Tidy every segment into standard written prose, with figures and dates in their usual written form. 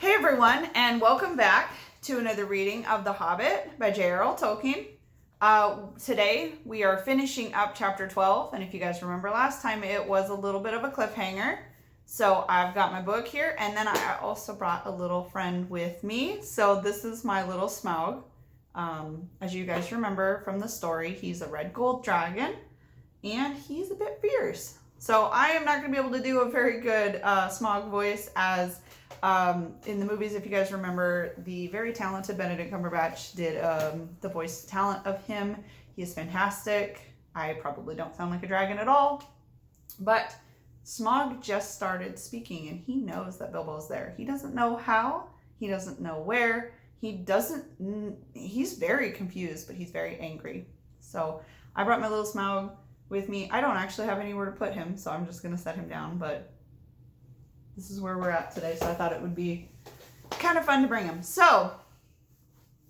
Hey everyone, and welcome back to another reading of The Hobbit by JRR Tolkien. Today we are finishing up chapter 12, and if you guys remember last time, it was a little bit of a cliffhanger. So I've got my book here, and then I also brought a little friend with me. So this is my little Smaug. As you guys remember from the story, he's a red gold dragon, and he's a bit fierce. So I am not going to be able to do a very good Smaug voice as in the movies. If you guys remember, the very talented Benedict Cumberbatch did the voice talent of him. He is fantastic. I probably don't sound like a dragon at all, but Smaug just started speaking and he knows that Bilbo's there. He doesn't know how, he doesn't know where, he's very confused, but he's very angry. So I brought my little Smaug with me. I don't actually have anywhere to put him, so I'm just going to set him down, but this is where we're at today, so I thought it would be kind of fun to bring him. So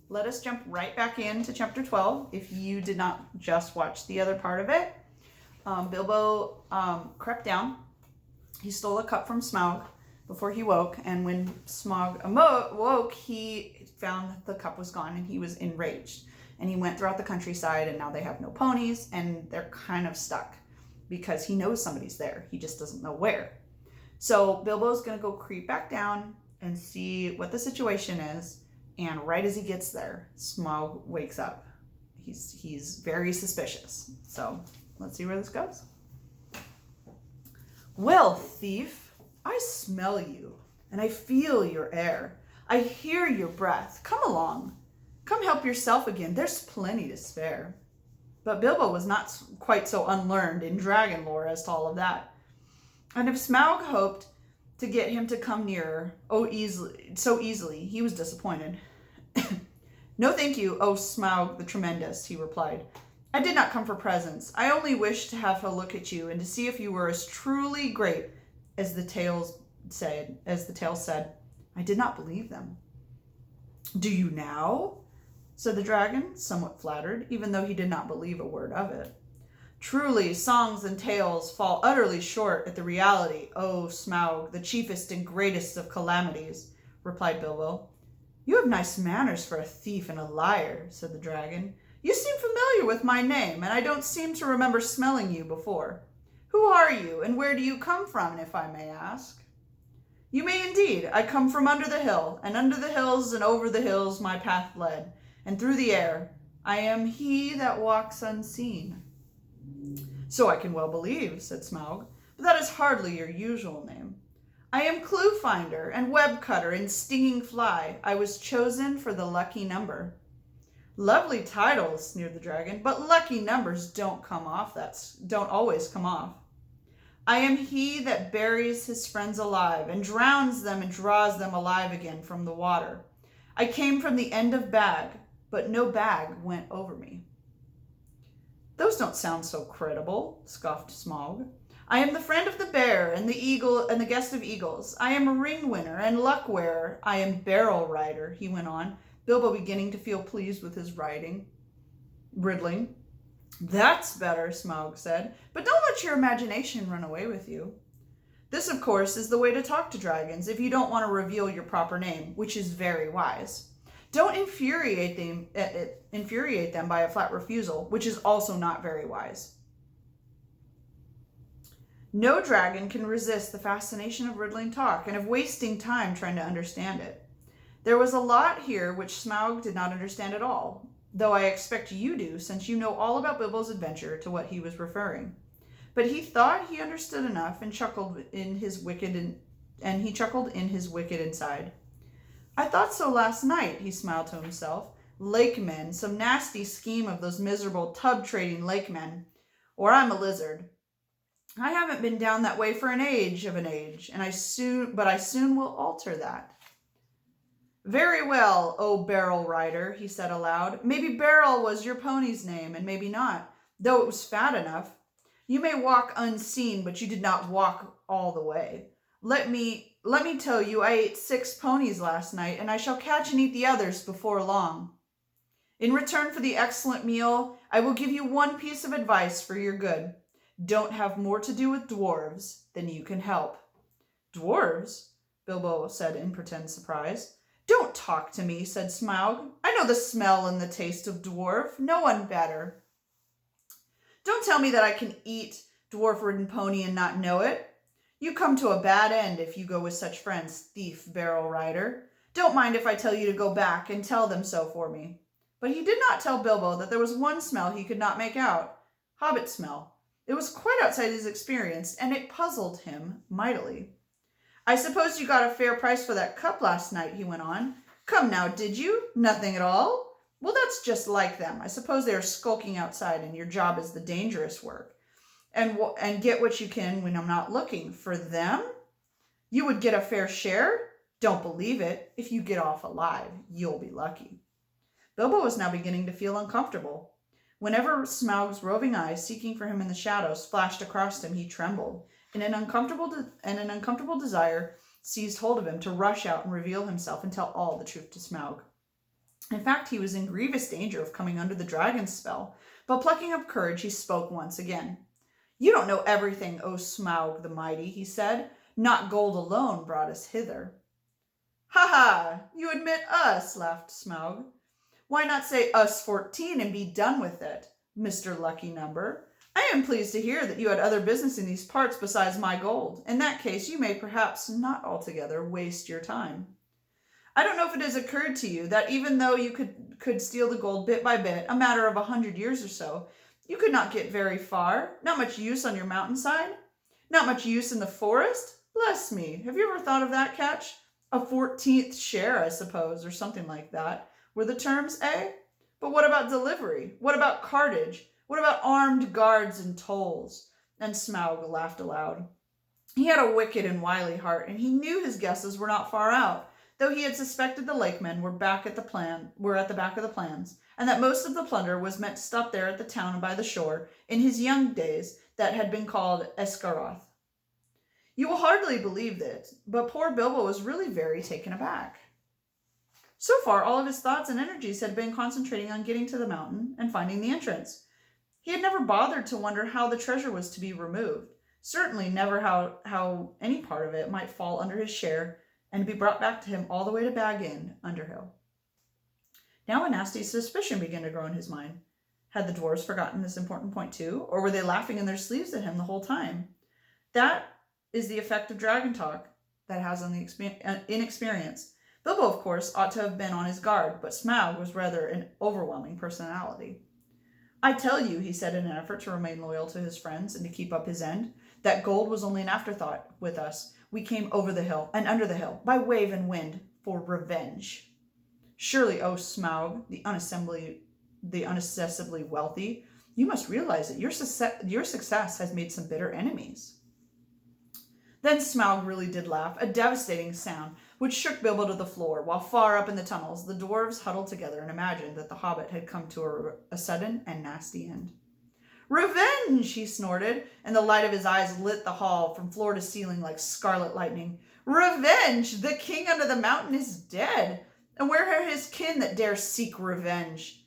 let us jump right back into chapter 12. If you did not just watch the other part of it, Bilbo crept down. He stole a cup from Smaug before he woke, and when Smaug woke, he found that the cup was gone, and he was enraged. And he went throughout the countryside, and now they have no ponies, and they're kind of stuck because he knows somebody's there. He just doesn't know where. So Bilbo's going to go creep back down and see what the situation is. And right as he gets there, Smaug wakes up. He's very suspicious. So let's see where this goes. Well, thief, I smell you and I feel your air. I hear your breath. Come along. Come help yourself again. There's plenty to spare. But Bilbo was not quite so unlearned in dragon lore as to all of that. And if Smaug hoped to get him to come nearer so easily, he was disappointed. No thank you, O Smaug the Tremendous, he replied. I did not come for presents. I only wished to have a look at you and to see if you were as truly great as the tales said. I did not believe them. Do you now? Said the dragon, somewhat flattered, even though he did not believe a word of it. Truly, songs and tales fall utterly short at the reality, O Smaug, the chiefest and greatest of calamities, replied Bilbo. You have nice manners for a thief and a liar, said the dragon. You seem familiar with my name, and I don't seem to remember smelling you before. Who are you, and where do you come from, if I may ask? You may indeed. I come from under the hill, and under the hills and over the hills my path led, and through the air. I am he that walks unseen. So I can well believe, said Smaug, but that is hardly your usual name. I am Clue Finder and Web Cutter and Stinging Fly. I was chosen for the lucky number. Lovely titles, sneered the dragon, but lucky numbers don't always come off. I am he that buries his friends alive and drowns them and draws them alive again from the water. I came from the end of bag, but no bag went over me. Those don't sound so credible, scoffed Smaug. I am the friend of the bear and the eagle and the guest of eagles. I am a ring winner and luck wearer. I am barrel rider, he went on, Bilbo beginning to feel pleased with his riddling. That's better, Smaug said, but don't let your imagination run away with you. This, of course, is the way to talk to dragons if you don't want to reveal your proper name, which is very wise. Don't infuriate them by a flat refusal, which is also not very wise. No dragon can resist the fascination of riddling talk and of wasting time trying to understand it. There was a lot here which Smaug did not understand at all, though I expect you do, since you know all about Bilbo's adventure to what he was referring. But he thought he understood enough and chuckled in his wicked inside. I thought so last night, he smiled to himself. Lake men, some nasty scheme of those miserable tub-trading lake men. Or I'm a lizard. I haven't been down that way for an age, and I soon will alter that. Very well, O Barrel Rider, he said aloud. Maybe Barrel was your pony's name, and maybe not, though it was fat enough. You may walk unseen, but you did not walk all the way. Let me tell you, I ate 6 ponies last night, and I shall catch and eat the others before long. In return for the excellent meal, I will give you one piece of advice for your good. Don't have more to do with dwarves than you can help. Dwarves? Bilbo said in pretend surprise. Don't talk to me, said Smaug. I know the smell and the taste of dwarf. No one better. Don't tell me that I can eat dwarf-ridden pony and not know it. You come to a bad end if you go with such friends, thief, barrel rider. Don't mind if I tell you to go back and tell them so for me. But he did not tell Bilbo that there was one smell he could not make out. Hobbit smell. It was quite outside his experience, and it puzzled him mightily. I suppose you got a fair price for that cup last night, he went on. Come now, did you? Nothing at all? Well, that's just like them. I suppose they are skulking outside, and your job is the dangerous work. And get what you can when I'm not looking. For them? You would get a fair share? Don't believe it. If you get off alive, you'll be lucky. Bilbo was now beginning to feel uncomfortable. Whenever Smaug's roving eyes, seeking for him in the shadows, flashed across him, he trembled, and an uncomfortable desire seized hold of him to rush out and reveal himself and tell all the truth to Smaug. In fact, he was in grievous danger of coming under the dragon's spell, but plucking up courage, he spoke once again. You don't know everything, O Smaug the Mighty, he said. Not gold alone brought us hither. Ha ha! You admit us, laughed Smaug. Why not say us 14 and be done with it, Mr. Lucky Number? I am pleased to hear that you had other business in these parts besides my gold. In that case, you may perhaps not altogether waste your time. I don't know if it has occurred to you that even though you could steal the gold bit by bit, a matter of 100 years or so, you could not get very far. Not much use on your mountainside. Not much use in the forest. Bless me. Have you ever thought of that, Catch? A 14th share, I suppose, or something like that. Were the terms, eh? But what about delivery? What about cartage? What about armed guards and tolls? And Smaug laughed aloud. He had a wicked and wily heart, and he knew his guesses were not far out, though he had suspected the lakemen were at the back of the plans, and that most of the plunder was meant to stop there at the town and by the shore in his young days that had been called Esgaroth. You will hardly believe it, but poor Bilbo was really very taken aback. So far, all of his thoughts and energies had been concentrating on getting to the mountain and finding the entrance. He had never bothered to wonder how the treasure was to be removed, certainly never how any part of it might fall under his share and be brought back to him all the way to Bag End, Underhill. Now a nasty suspicion began to grow in his mind. Had the dwarves forgotten this important point too, or were they laughing in their sleeves at him the whole time? That is the effect of dragon talk that has on the inexperience. Bilbo, of course, ought to have been on his guard, but Smaug was rather an overwhelming personality. I tell you, he said in an effort to remain loyal to his friends and to keep up his end, that gold was only an afterthought with us. We came over the hill and under the hill, by wave and wind, for revenge. Surely, O Smaug, the unaccessibly wealthy, you must realize that your success has made some bitter enemies. Then Smaug really did laugh, a devastating sound, which shook Bilbo to the floor, while far up in the tunnels, the dwarves huddled together and imagined that the hobbit had come to a sudden and nasty end. Revenge, he snorted, and the light of his eyes lit the hall from floor to ceiling like scarlet lightning. Revenge! The king under the mountain is dead, and where are his kin that dare seek revenge?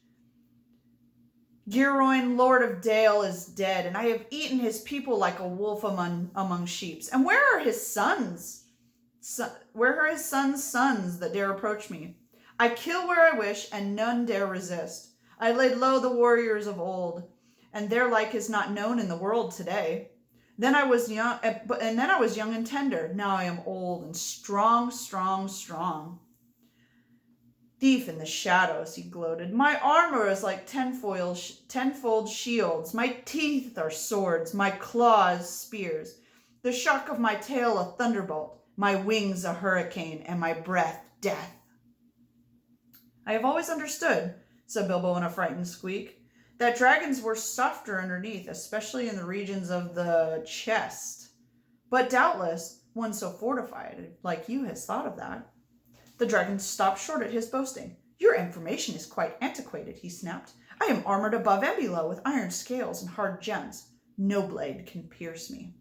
Geraint, Lord of Dale, is dead, and I have eaten his people like a wolf among sheep. And where are his sons? Where are his sons' sons that dare approach me? I kill where I wish, and none dare resist. I laid low the warriors of old, and their like is not known in the world today. Then I was young, and tender. Now I am old and strong. Thief in the shadows, he gloated. My armor is like tenfold shields. My teeth are swords, my claws spears. The shock of my tail a thunderbolt, my wings a hurricane, and my breath death. I have always understood, said Bilbo in a frightened squeak, that dragons were softer underneath, especially in the regions of the chest. But doubtless one so fortified like you has thought of that. The dragon stopped short at his boasting. Your information is quite antiquated, he snapped. I am armored above and below with iron scales and hard gems. No blade can pierce me.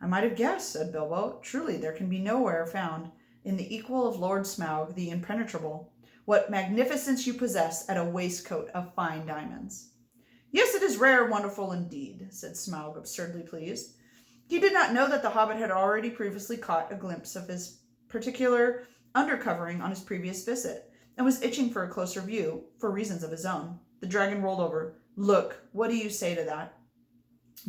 I might have guessed, said Bilbo. Truly, there can be nowhere found in the equal of Lord Smaug, the impenetrable, what magnificence you possess at a waistcoat of fine diamonds. Yes, it is rare, wonderful indeed, said Smaug, absurdly pleased. He did not know that the Hobbit had already previously caught a glimpse of his particular undercovering on his previous visit, and was itching for a closer view, for reasons of his own. The dragon rolled over. "Look, what do you say to that?"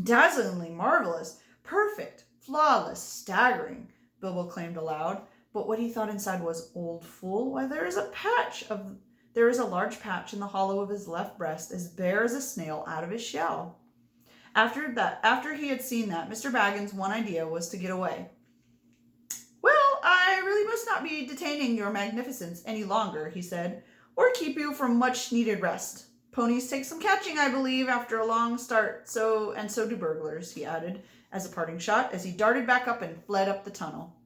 "Dazzlingly marvelous, perfect, flawless, staggering," Bilbo claimed aloud, but what he thought inside was, "Old fool, why there is a large patch in the hollow of his left breast, as bare as a snail out of his shell." After he had seen that, Mr. Baggins' one idea was to get away. "Well, I really must not be detaining your magnificence any longer," he said, "or keep you from much needed rest. Ponies take some catching, I believe, after a long start, and so do burglars," he added, as a parting shot, as he darted back up and fled up the tunnel.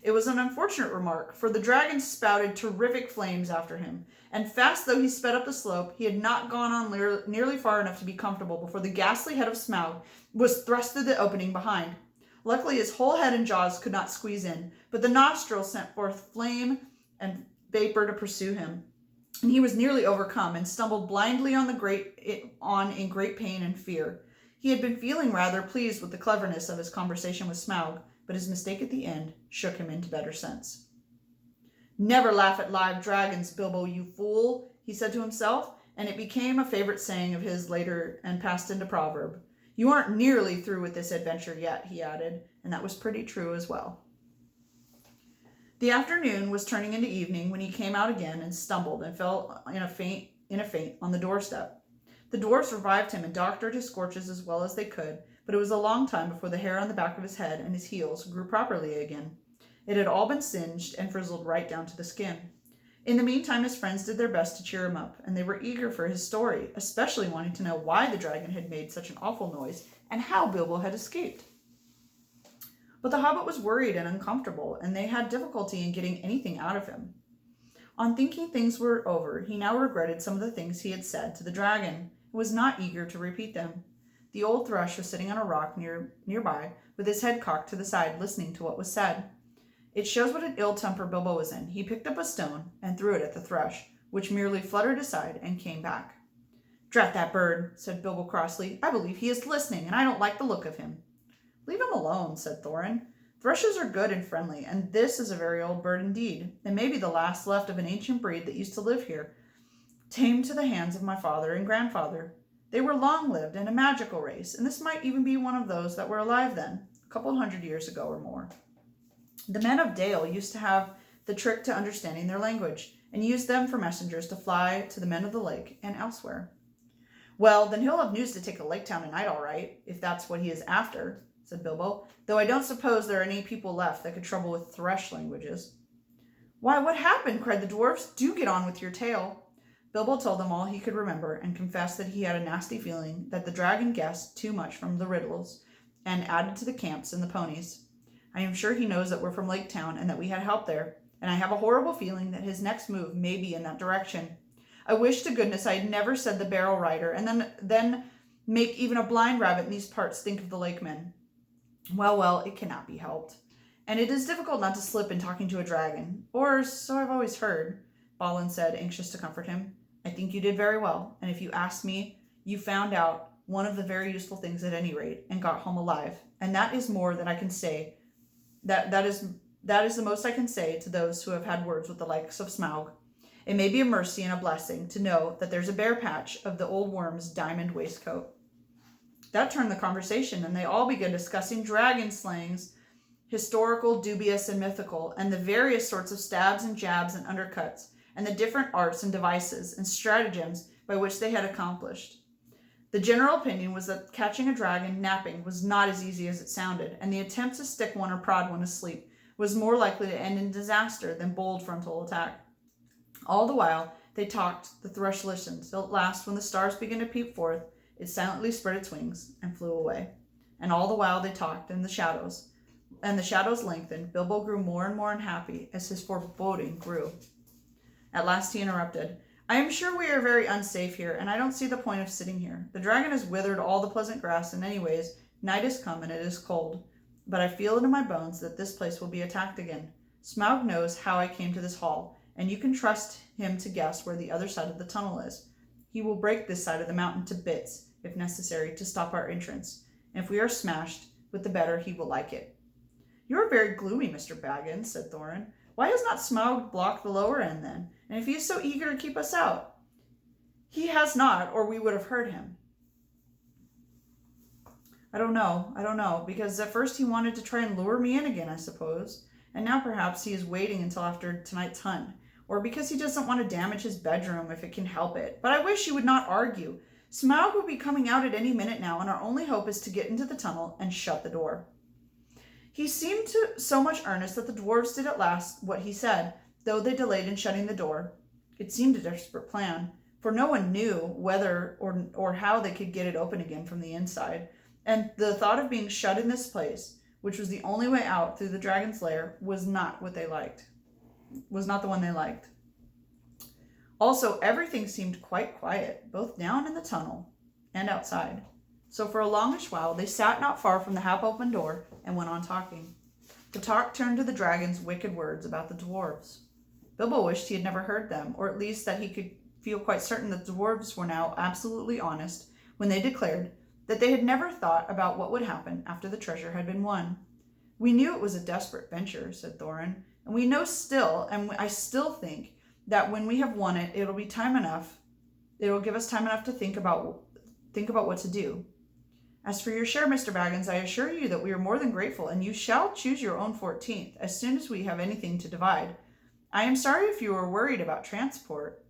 It was an unfortunate remark, for the dragon spouted terrific flames after him, and fast though he sped up the slope, he had not gone on nearly far enough to be comfortable before the ghastly head of Smaug was thrust through the opening behind. Luckily, his whole head and jaws could not squeeze in, but the nostrils sent forth flame and vapor to pursue him, and he was nearly overcome and stumbled blindly in great pain and fear. He had been feeling rather pleased with the cleverness of his conversation with Smaug, but his mistake at the end shook him into better sense. "Never laugh at live dragons, Bilbo, you fool," he said to himself, and it became a favorite saying of his later and passed into proverb. "You aren't nearly through with this adventure yet," he added, and that was pretty true as well. The afternoon was turning into evening when he came out again and stumbled and fell in a faint on the doorstep. The dwarfs revived him and doctored his scorches as well as they could, but it was a long time before the hair on the back of his head and his heels grew properly again. It had all been singed and frizzled right down to the skin. In the meantime, his friends did their best to cheer him up, and they were eager for his story, especially wanting to know why the dragon had made such an awful noise and how Bilbo had escaped. But the Hobbit was worried and uncomfortable, and they had difficulty in getting anything out of him. On thinking things were over, he now regretted some of the things he had said to the dragon, and was not eager to repeat them. The old thrush was sitting on a rock nearby, with his head cocked to the side, listening to what was said. It shows what an ill temper Bilbo was in. He picked up a stone and threw it at the thrush, which merely fluttered aside and came back. "Drat that bird," said Bilbo crossly. "I believe he is listening, and I don't like the look of him." "Leave him alone," said Thorin. "Thrushes are good and friendly, and this is a very old bird indeed, and maybe the last left of an ancient breed that used to live here, tamed to the hands of my father and grandfather. They were long-lived and a magical race, and this might even be one of those that were alive then, a couple 100 years ago or more. The men of Dale used to have the trick to understanding their language, and used them for messengers to fly to the men of the lake and elsewhere." "Well, then he'll have news to take to Lake Town tonight, all right, if that's what he is after," said Bilbo, "though I don't suppose there are any people left that could trouble with thrush languages." "Why, what happened?" cried the dwarfs. "Do get on with your tale." Bilbo told them all he could remember, and confessed that he had a nasty feeling that the dragon guessed too much from the riddles, and added to the camps and the ponies. "I am sure he knows that we're from Lake Town, and that we had help there, and I have a horrible feeling that his next move may be in that direction. I wish to goodness I had never said the barrel rider, and then make even a blind rabbit in these parts think of the lakemen. Well, it cannot be helped. And it is difficult not to slip in talking to a dragon, or so I've always heard," Balin said, anxious to comfort him. "I think you did very well, and if you ask me, you found out one of the very useful things at any rate, and got home alive, and that is more that I can say. That is the most I can say to those who have had words with the likes of Smaug. It may be a mercy and a blessing to know that there's a bare patch of the old worm's diamond waistcoat." That turned the conversation, and they all began discussing dragon slayings, historical, dubious, and mythical, and the various sorts of stabs and jabs and undercuts, and the different arts and devices and stratagems by which they had accomplished. The general opinion was that catching a dragon napping was not as easy as it sounded, and the attempt to stick one or prod one asleep was more likely to end in disaster than bold frontal attack. All the while they talked, the thrush listened, till at last, when the stars began to peep forth, it silently spread its wings and flew away. And all the while they talked, and the shadows lengthened. Bilbo grew more and more unhappy as his foreboding grew. At last he interrupted. "I am sure we are very unsafe here, and I don't see the point of sitting here. The dragon has withered all the pleasant grass, and anyways, night is come and it is cold. But I feel it in my bones that this place will be attacked again. Smaug knows how I came to this hall, and you can trust him to guess where the other side of the tunnel is. He will break this side of the mountain to bits, if necessary, to stop our entrance. And if we are smashed, with the better he will like it. You are very gloomy, Mr. Baggins, said Thorin. Why has not Smaug blocked the lower end then? And if he is so eager to keep us out? He has not, or we would have heard him. I don't know, because at first he wanted to try and lure me in again, I suppose. And now perhaps he is waiting until after tonight's hunt. Or because he doesn't want to damage his bedroom if it can help it. But I wish he would not argue. Smaug will be coming out at any minute now, and our only hope is to get into the tunnel and shut the door. He seemed so much earnest that the dwarves did at last what he said, though they delayed in shutting the door. It seemed a desperate plan, for no one knew whether or how they could get it open again from the inside, and the thought of being shut in this place, which was the only way out through the dragon's lair, was not the one they liked. Also, everything seemed quite quiet, both down in the tunnel and outside. So for a longish while, they sat not far from the half-open door and went on talking. The talk turned to the dragon's wicked words about the dwarves. Bilbo wished he had never heard them, or at least that he could feel quite certain that the dwarves were now absolutely honest when they declared that they had never thought about what would happen after the treasure had been won. We knew it was a desperate venture, said Thorin, and we know still, and I still think, that when we have won it, it'll give us time enough to think about what to do. As for your share, Mr. Baggins, I assure you that we are more than grateful, and you shall choose your own 14th as soon as we have anything to divide. I am sorry if you are worried about transport,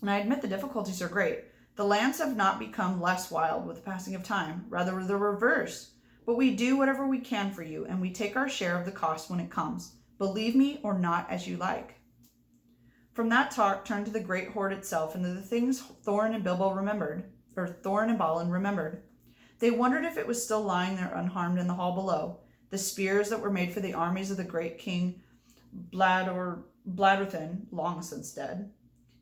and I admit the difficulties are great. The lands have not become less wild with the passing of time, rather the reverse. But we do whatever we can for you, and we take our share of the cost when it comes. Believe me or not, as you like. From that talk turned to the great hoard itself and to the things Thorin and Balin remembered. They wondered if it was still lying there unharmed in the hall below. The spears that were made for the armies of the great king Bladruthin, long since dead.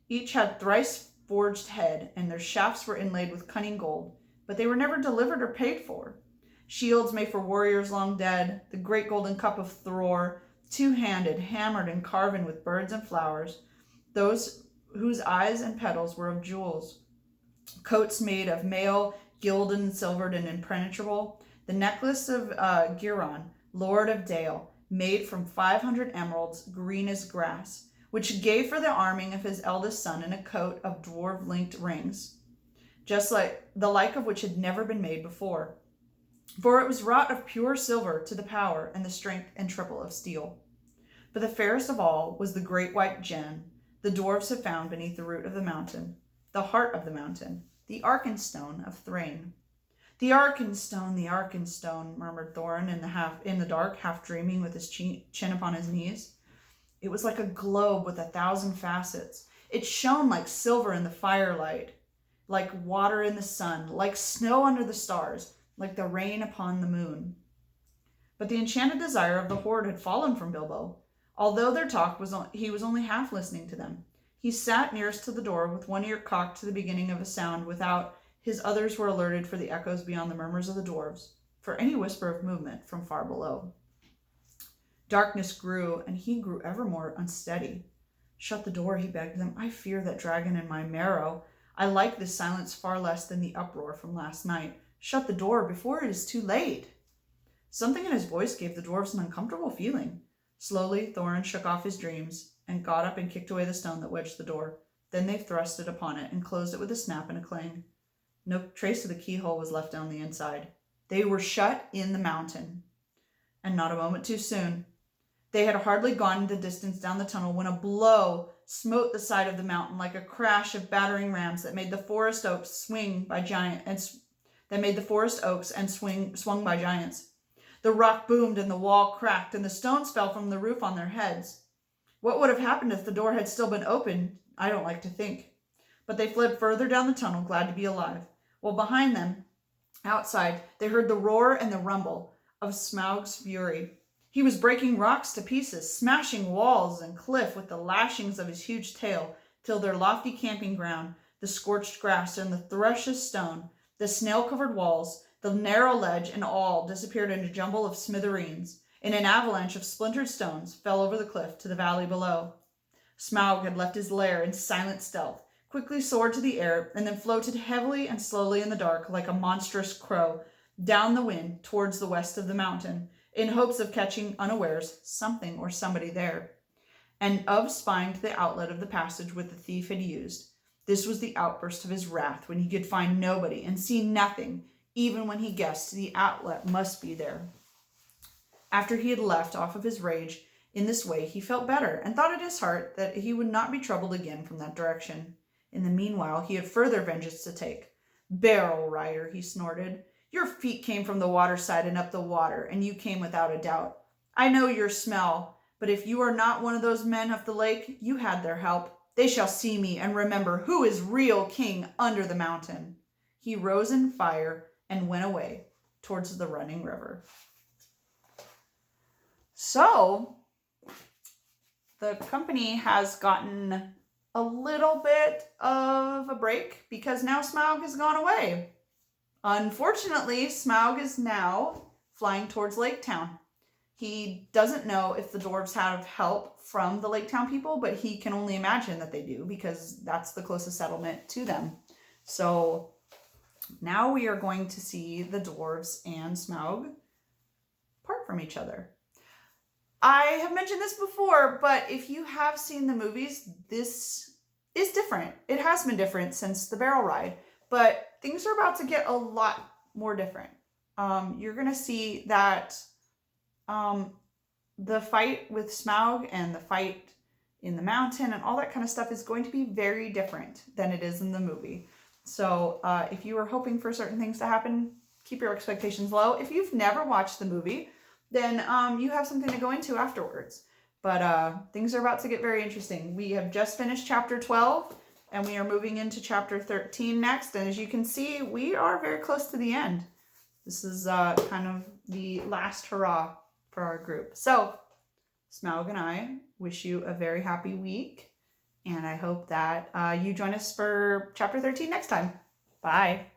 Each had thrice forged head, and their shafts were inlaid with cunning gold, but they were never delivered or paid for. Shields made for warriors long dead, the great golden cup of Thror, two-handed, hammered and carven with birds and flowers, those whose eyes and petals were of jewels. Coats made of mail, gilded and silvered and impenetrable. The necklace of Giron, lord of Dale, made from 500 emeralds, green as grass, which gave for the arming of his eldest son in a coat of dwarf-linked rings, just like the like of which had never been made before. For it was wrought of pure silver to the power and the strength and triple of steel. But the fairest of all was the great white gem the dwarves had found beneath the root of the mountain, the heart of the mountain, the Arkenstone of Thrain. The Arkenstone, murmured Thorin in the dark, half dreaming with his chin upon his knees. It was like a globe with 1,000 facets. It shone like silver in the firelight, like water in the sun, like snow under the stars, like the rain upon the moon. But the enchanted desire of the hoard had fallen from Bilbo. Although their talk he was only half listening to them. He sat nearest to the door with one ear cocked to the beginning of a sound without. His others were alerted for the echoes beyond the murmurs of the dwarves, for any whisper of movement from far below. Darkness grew, and he grew ever more unsteady. Shut the door, he begged them. I fear that dragon in my marrow. I like this silence far less than the uproar from last night. Shut the door before it is too late. Something in his voice gave the dwarves an uncomfortable feeling. Slowly, Thorin shook off his dreams and got up and kicked away the stone that wedged the door. Then they thrust it upon it and closed it with a snap and a clang. No trace of the keyhole was left on the inside. They were shut in the mountain, and not a moment too soon. They had hardly gone the distance down the tunnel when a blow smote the side of the mountain like a crash of battering rams that made the forest oaks swung by giants. The rock boomed and the wall cracked, and the stones fell from the roof on their heads. What would have happened if the door had still been open? I don't like to think. But they fled further down the tunnel, glad to be alive. While behind them, outside, they heard the roar and the rumble of Smaug's fury. He was breaking rocks to pieces, smashing walls and cliff with the lashings of his huge tail, till their lofty camping ground, the scorched grass and the thrush's stone, the snail-covered walls, the narrow ledge, and all disappeared in a jumble of smithereens. In an avalanche of splintered stones fell over the cliff to the valley below. Smaug had left his lair in silent stealth, quickly soared to the air, and then floated heavily and slowly in the dark like a monstrous crow down the wind towards the west of the mountain, in hopes of catching unawares something or somebody there, and of spying to the outlet of the passage which the thief had used. This was the outburst of his wrath, when he could find nobody and see nothing, even when he guessed the outlet must be there. After he had left off of his rage in this way, he felt better, and thought in his heart that he would not be troubled again from that direction. In the meanwhile, he had further vengeance to take. "Barrel rider," he snorted, "your feet came from the water side and up the water, and you came without a doubt. I know your smell, but if you are not one of those men of the lake, you had their help. They shall see me and remember who is real king under the mountain." He rose in fire and went away towards the running river. So, the company has gotten a little bit of a break because now Smaug has gone away. Unfortunately, Smaug is now flying towards Lake Town. He doesn't know if the dwarves have help from the Lake Town people, but he can only imagine that they do because that's the closest settlement to them. So now we are going to see the dwarves and Smaug part from each other. I have mentioned this before, but if you have seen the movies, this is different. It has been different since the barrel ride, but things are about to get a lot more different. You're going to see that the fight with Smaug and the fight in the mountain and all that kind of stuff is going to be very different than it is in the movie. So if you are hoping for certain things to happen, keep your expectations low. If you've never watched the movie, then you have something to go into afterwards. But things are about to get very interesting. We have just finished chapter 12, and we are moving into chapter 13 next. And as you can see, we are very close to the end. This is kind of the last hurrah for our group. So, Smaug and I wish you a very happy week, and I hope that you join us for chapter 13 next time. Bye.